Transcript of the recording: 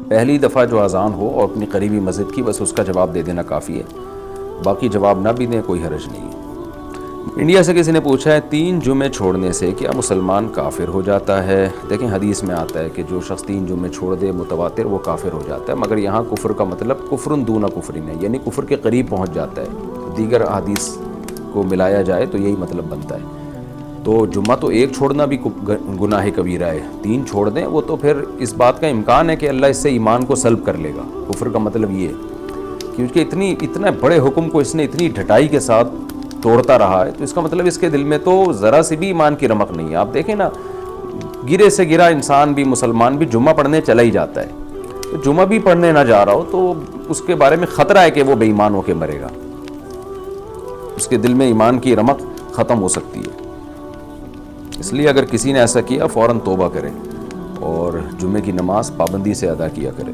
پہلی دفعہ جو اذان ہو اور اپنی قریبی مسجد کی، بس اس کا جواب دے دینا کافی ہے، باقی جواب نہ بھی دیں کوئی حرج نہیں ہے۔ انڈیا سے کسی نے پوچھا ہے 3 جمعے چھوڑنے سے کیا مسلمان کافر ہو جاتا ہے؟ دیکھیں حدیث میں آتا ہے کہ جو شخص 3 جمعے چھوڑ دے متواتر وہ کافر ہو جاتا ہے، مگر یہاں کفر کا مطلب کفرن دون کفرن ہے، یعنی کفر کے قریب پہنچ جاتا ہے۔ دیگر احادیث کو ملایا جائے تو یہی مطلب بنتا ہے۔ تو جمعہ تو ایک چھوڑنا بھی گناہ کبیرہ ہے، 3 چھوڑ دیں وہ تو پھر اس بات کا امکان ہے کہ اللہ اس سے ایمان کو سلب کر لے گا۔ کفر کا مطلب یہ ہے، کیونکہ اتنے بڑے حکم کو اس نے اتنی ڈھٹائی کے ساتھ توڑتا رہا ہے، تو اس کا مطلب اس کے دل میں تو ذرا سی بھی ایمان کی رمق نہیں ہے۔ آپ دیکھیں نا، گرے سے گرا انسان بھی، مسلمان بھی جمعہ پڑھنے چلا ہی جاتا ہے، تو جمعہ بھی پڑھنے نہ جا رہا ہو تو اس کے بارے میں خطرہ ہے کہ وہ بے ایمان ہو کے مرے گا، اس کے دل میں ایمان کی رمق ختم ہو سکتی ہے۔ اس لیے اگر کسی نے ایسا کیا فوراً توبہ کرے اور جمعے کی نماز پابندی سے ادا کیا کرے۔